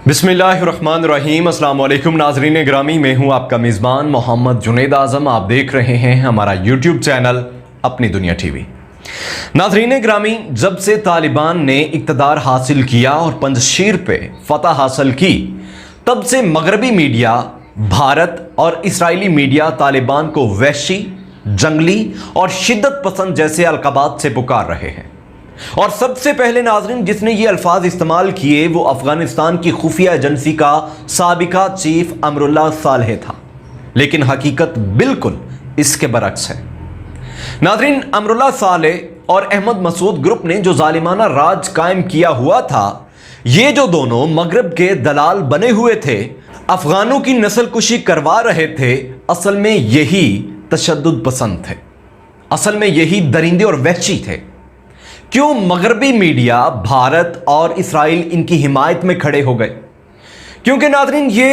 बिस्मिल्लाहिर्रहमानिर्रहीम। अस्सलाम वालेकुम नाज़रीन ग्रामी, मैं हूं आपका मेज़बान मोहम्मद जुनैद आज़म। आप देख रहे हैं हमारा यूट्यूब चैनल अपनी दुनिया टीवी। नाज़रीन ग्रामी, जब से तालिबान ने इक़्तिदार हासिल किया और पंजशीर पे फतह हासिल की, तब से मगरबी मीडिया, भारत और इसराइली मीडिया तालिबान को वहशी, जंगली और शिद्दत पसंद जैसे अलक़ाबात से पुकार रहे हैं। और सबसे पहले नाज़रीन जिसने ये अल्फाज इस्तेमाल किए वो अफगानिस्तान की खुफिया एजेंसी का साबिका चीफ अमरुल्लाह सालेह था। लेकिन हकीकत बिल्कुल इसके बरक्स है। नाज़रीन, अमरुल्लाह सालेह और अहमद मसूद ग्रुप ने जो जालिमाना राज कायम किया हुआ था, ये जो दोनों मगरब के दलाल बने हुए थे, अफगानों की नस्ल कुशी करवा रहे थे, असल में यही तशद्दुद पसंद थे, असल में यही दरिंदे और वहशी थे। क्यों मगरबी मीडिया, भारत और इसराइल इनकी हिमायत में खड़े हो गए? क्योंकि नाज़रीन ये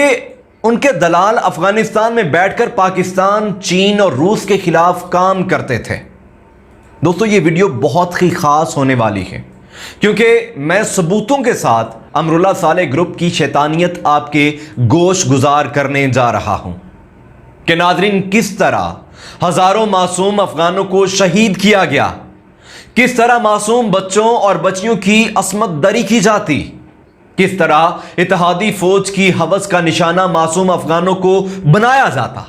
उनके दलाल अफगानिस्तान में बैठकर पाकिस्तान, चीन और रूस के खिलाफ काम करते थे। दोस्तों, ये वीडियो बहुत ही खास होने वाली है क्योंकि मैं सबूतों के साथ अमरुल्लाह सालेह ग्रुप की शैतानियत आपके गोश गुजार करने जा रहा हूं कि नाज़रीन किस तरह हजारों मासूम अफगानों को शहीद किया गया, किस तरह मासूम बच्चों और बच्चियों की असमत दरी की जाती, किस तरह इत्तेहादी फौज की हवस का निशाना मासूम अफगानों को बनाया जाता,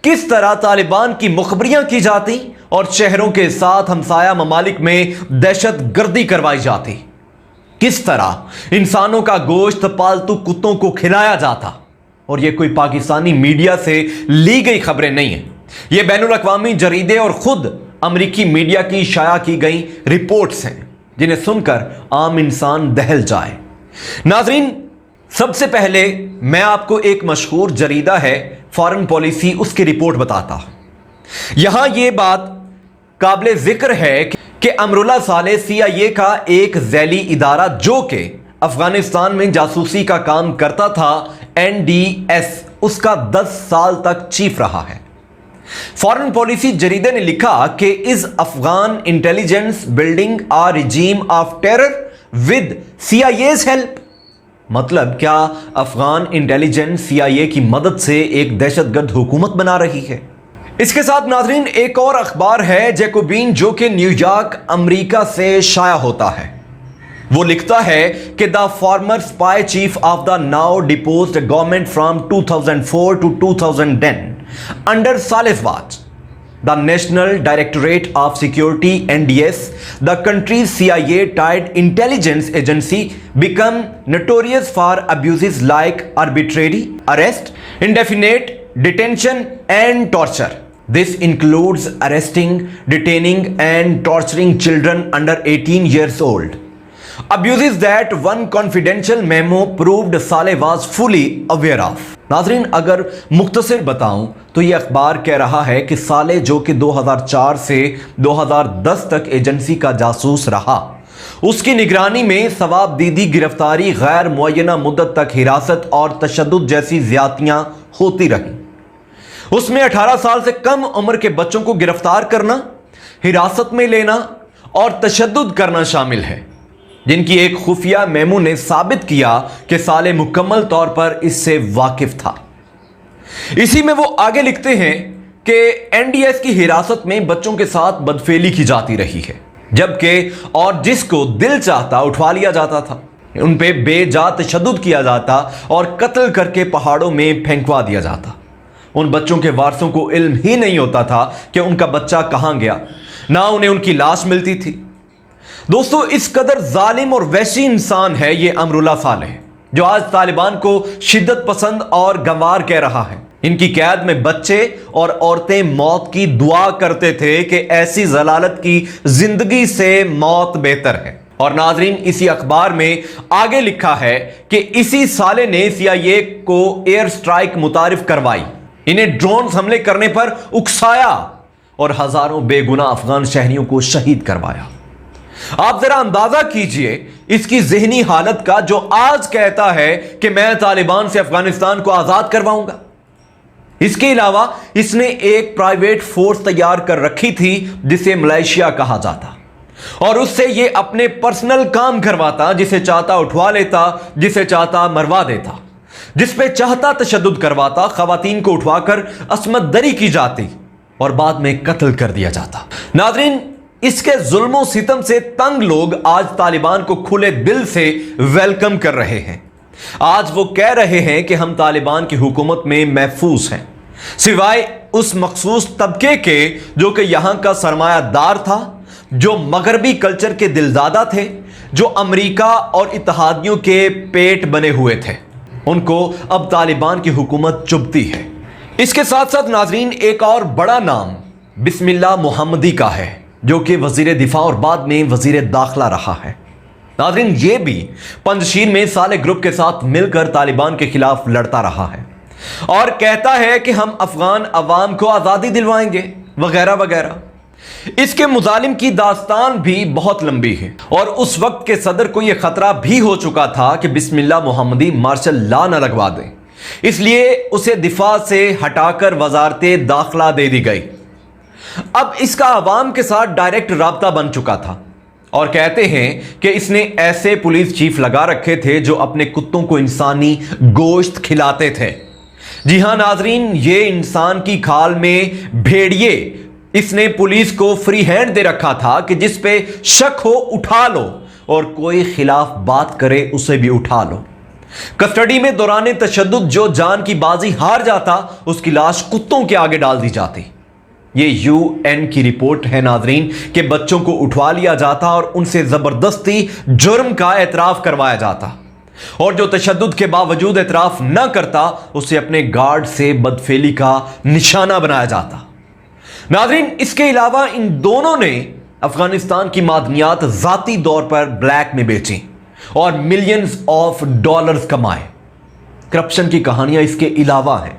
किस तरह तालिबान की मुखबरियां की जाती और शहरों के साथ हमसाया ममालिक में दहशत गर्दी करवाई जाती, किस तरह इंसानों का गोश्त पालतू कुत्तों को खिलाया जाता। और यह कोई पाकिस्तानी मीडिया से ली गई खबरें नहीं है, यह बैनुल अक़वामी जरीदे और खुद अमेरिकी मीडिया की शाया की गई रिपोर्ट्स हैं जिन्हें सुनकर आम इंसान दहल जाए। नाज़रीन, सबसे पहले मैं आपको एक मशहूर जरीदा है फॉरेन पॉलिसी, उसकी रिपोर्ट बताता हूं। यहां यह बात काबिले जिक्र है कि अमरुल्लाह सालेह CIA का एक ज़ैली इदारा जो कि अफगानिस्तान में जासूसी का काम करता था, NDS, उसका 10 साल तक चीफ रहा है। फॉरेन पॉलिसी जरीदे ने लिखा कि is Afghan intelligence building a regime of terror with CIA's help. मतलब क्या अफगान इंटेलिजेंस CIA की मदद से एक दहशतगर्द हुकूमत बना रही है? इसके साथ नाज़रीन एक और अखबार है जैकोबिन, जो कि न्यूयॉर्क अमेरिका से शाया होता है। वो लिखता है कि the former spy chief of the now deposed government from 2004 to 2010 under Saleh's watch, the National Directorate of Security (NDS), the country's CIA-tied intelligence agency, become notorious for abuses like arbitrary arrest, indefinite detention, and torture. This includes arresting, detaining, and torturing children under 18 years old. Abuses that one confidential memo proved Saleh was fully aware of. नाज़रीन, अगर मुख्तसर बताऊं तो यह अखबार कह रहा है कि सालेह, जो कि 2004 से 2010 तक एजेंसी का जासूस रहा, उसकी निगरानी में सवाबदीदी, गिरफ्तारी, गैर मुअय्यना मुद्दत तक हिरासत और तशद्दुद जैसी ज्यादतियां होती रहीं। उसमें 18 साल से कम उम्र के बच्चों को गिरफ्तार करना, हिरासत में लेना और तशद्दुद करना शामिल है, जिनकी एक खुफिया मेमो ने साबित किया कि सालेह मुकम्मल तौर पर इससे वाकिफ था। इसी में वो आगे लिखते हैं कि NDS की हिरासत में बच्चों के साथ बदफेली की जाती रही है, जबकि और जिसको दिल चाहता उठवा लिया जाता था, उन पे बेजा तशद्दुद किया जाता और कत्ल करके पहाड़ों में फेंकवा दिया जाता। उन बच्चों के वारसों को इल्म ही नहीं होता था कि उनका बच्चा कहां गया, ना उन्हें उनकी लाश मिलती थी। दोस्तों, इस कदर जालिम और वहशी इंसान है ये अमरुल्लाह सालेह, जो आज तालिबान को शिद्दत पसंद और गंवार कह रहा है। इनकी कैद में बच्चे और औरतें मौत की दुआ करते थे कि ऐसी जलालत की जिंदगी से मौत बेहतर है। और नाजरीन, इसी अखबार में आगे लिखा है कि इसी सालेह ने CIA को एयर स्ट्राइक मुतारिफ करवाई, इन्हें ड्रोन हमले करने पर उकसाया और हजारों बेगुनाह अफगान शहरियों को शहीद करवाया। आप जरा अंदाजा कीजिए इसकी जहनी हालत का, जो आज कहता है कि मैं तालिबान से अफगानिस्तान को आजाद करवाऊंगा। इसके अलावा इसने एक प्राइवेट फोर्स तैयार कर रखी थी जिसे मलेशिया कहा जाता। और उससे ये अपने पर्सनल काम करवाता, जिसे चाहता उठवा लेता, जिसे चाहता मरवा देता, जिस पे चाहता तशद्दुद करवाता, खवातीन को उठवाकर असमत दरी की जाती और बाद में कत्ल कर दिया जाता। नाज़रीन, इसके जुल्मों सितम से तंग लोग आज तालिबान को खुले दिल से वेलकम कर रहे हैं। आज वो कह रहे हैं कि हम तालिबान की हुकूमत में महफूज हैं, सिवाय उस मखसूस तबके के जो कि यहां का सरमायादार था, जो मगरबी कल्चर के दिलदादा थे, जो अमेरिका और इत्तेहादियों के पेट बने हुए थे। उनको अब तालिबान की हुकूमत चुभती है। इसके साथ साथ नाजरीन, एक और बड़ा नाम बिस्मिल्लाह मोहम्मदी का है, जो कि वजीर दिफा और बाद में वजीर दाखिला रहा है। नाजरीन, ये भी पंजशीर में साले ग्रुप के साथ मिलकर तालिबान के खिलाफ लड़ता रहा है और कहता है कि हम अफगान अवाम को आज़ादी दिलवाएंगे वगैरह वगैरह। इसके मुजालिम की दास्तान भी बहुत लंबी है और उस वक्त के सदर को यह खतरा भी हो चुका था कि बिस्मिल्लाह मोहम्मदी मार्शल लॉ न लगवा दें, इसलिए उसे दिफा से हटाकर वजारते दाखिला दे दी गई। अब इसका अवाम के साथ डायरेक्ट राब्ता बन चुका था और कहते हैं कि इसने ऐसे पुलिस चीफ लगा रखे थे जो अपने कुत्तों को इंसानी गोश्त खिलाते थे। जी हां नाजरीन, ये इंसान की खाल में भेड़िए इसने पुलिस को फ्री हैंड दे रखा था कि जिस पे शक हो उठा लो और कोई खिलाफ बात करे उसे भी उठा लो। कस्टडी में दौरान तशद्दुद जो जान की बाजी हार जाता, उसकी लाश कुत्तों के आगे डाल दी जाती। ये यूएन की रिपोर्ट है नाजरीन कि बच्चों को उठवा लिया जाता और उनसे जबरदस्ती जुर्म का एतराफ करवाया जाता और जो तशद्दुद के बावजूद एतराफ न करता उसे अपने गार्ड से बदफेली का निशाना बनाया जाता। नाजरीन, इसके अलावा इन दोनों ने अफगानिस्तान की मादनियात जाती तौर पर ब्लैक में बेची और मिलियंस ऑफ डॉलर्स कमाए। करप्शन की कहानियां इसके अलावा हैं।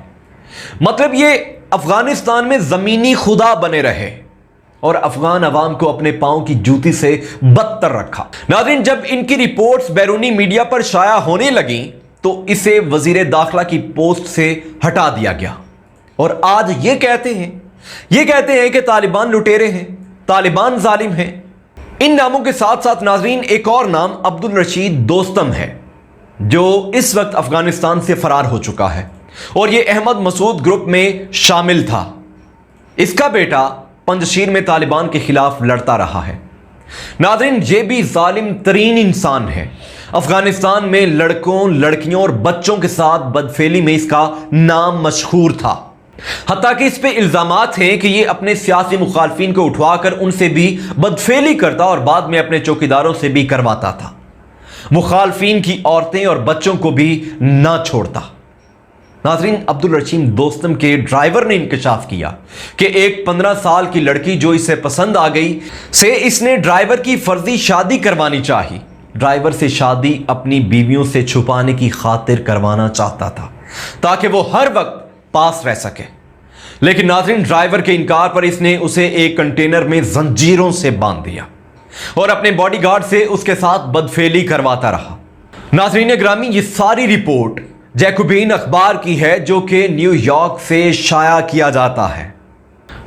मतलब ये अफगानिस्तान में जमीनी खुदा बने रहे और अफगान अवाम को अपने पांव की जूती से बदतर रखा। नाज़रीन, जब इनकी रिपोर्ट्स बैरूनी मीडिया पर शाया होने लगी तो इसे वजीर दाखिला की पोस्ट से हटा दिया गया और आज ये कहते हैं कि तालिबान लुटेरे हैं, तालिबान जालिम हैं। इन नामों के साथ साथ नाज़रीन, एक और नाम अब्दुल रशीद दोस्तम है, जो इस वक्त अफगानिस्तान से फरार हो चुका है और यह अहमद मसूद ग्रुप में शामिल था। इसका बेटा पंजशीर में तालिबान के खिलाफ लड़ता रहा है। नाज़रीन, ये भी जालिम तरीन इंसान है। अफगानिस्तान में लड़कों, लड़कियों और बच्चों के साथ बदफेली में इसका नाम मशहूर था। हत्ता कि इस पे इल्जामात हैं कि ये अपने सियासी मुखालफिन को उठवाकर उनसे भी बदफेली करता और बाद में अपने चौकीदारों से भी करवाता था। मुखालफिन की औरतें और बच्चों को भी ना छोड़ता। नाज़रीन, अब्दुल रशीद दोस्तम के ड्राइवर ने इंकशाफ किया कि एक 15 साल की लड़की जो इसे पसंद आ गई से इसने ड्राइवर की फर्जी शादी करवानी चाहिए। ड्राइवर से शादी अपनी बीवियों से छुपाने की खातिर करवाना चाहता था ताकि वो हर वक्त पास रह सके। लेकिन नाज़रीन, ड्राइवर के इनकार पर इसने उसे एक कंटेनर में जंजीरों से बांध दिया और अपने बॉडीगार्ड से उसके साथ बदफेली करवाता रहा। नाज़रीन ग्रामी, ये सारी रिपोर्ट जैकुबिन अखबार की है जो कि न्यूयॉर्क से शाया किया जाता है।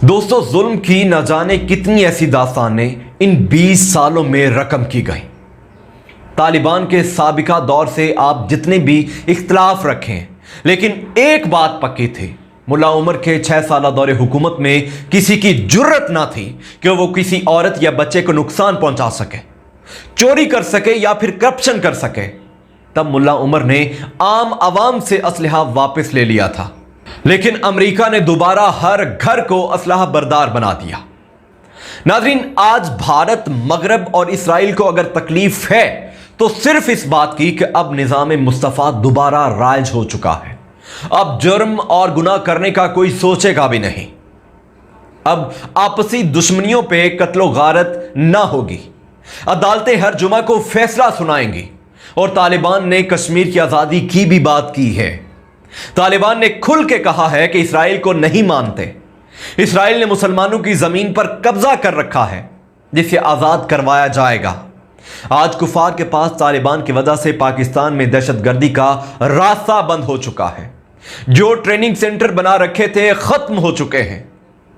दोस्तों, जुल्म की न जाने कितनी ऐसी दास्तानें इन 20 सालों में रकम की गई। तालिबान के साबिका दौर से आप जितने भी इख्तलाफ रखें, लेकिन एक बात पक्की थी, मुल्ला उमर के 6 साल दौरे हुकूमत में किसी की जुर्रत ना थी कि वो किसी औरत या बच्चे को नुकसान पहुंचा सके, चोरी कर सके या फिर करप्शन कर सके। तब मुल्ला उमर ने आम आवाम से असलहा वापस ले लिया था, लेकिन अमेरिका ने दोबारा हर घर को असलहा बरदार बना दिया। नाज़रीन, आज भारत, मगरब और इसराइल को अगर तकलीफ है तो सिर्फ इस बात की कि अब निज़ाम मुस्तफ़ा दोबारा राइज हो चुका है। अब जुर्म और गुनाह करने का कोई सोचेगा भी नहीं। अब आपसी दुश्मनियों पे कत्लो गारत ना होगी। अदालतें हर जुमा को फैसला सुनाएंगी और तालिबान ने कश्मीर की आज़ादी की भी बात की है। तालिबान ने खुल के कहा है कि इसराइल को नहीं मानते। इसराइल ने मुसलमानों की ज़मीन पर कब्जा कर रखा है जिसे आज़ाद करवाया जाएगा। आज कुफार के पास तालिबान की वजह से पाकिस्तान में दहशतगर्दी का रास्ता बंद हो चुका है। जो ट्रेनिंग सेंटर बना रखे थे खत्म हो चुके हैं।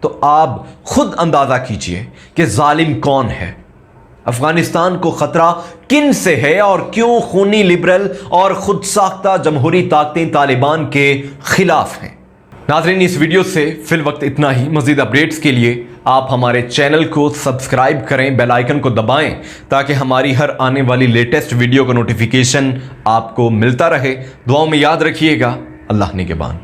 तो आप खुद अंदाजा कीजिए कि जालिम कौन है। अफगानिस्तान को खतरा किन से है और क्यों खूनी लिबरल और खुद साख्ता जमहूरी ताकतें तालिबान के खिलाफ हैं। नाज़रीन, इस वीडियो से फिल वक्त इतना ही। मजीद अपडेट्स के लिए आप हमारे चैनल को सब्सक्राइब करें, बेल आइकन को दबाएं ताकि हमारी हर आने वाली लेटेस्ट वीडियो का नोटिफिकेशन आपको मिलता रहे। दुआओं में याद रखिएगा। अल्लाह निगहबान।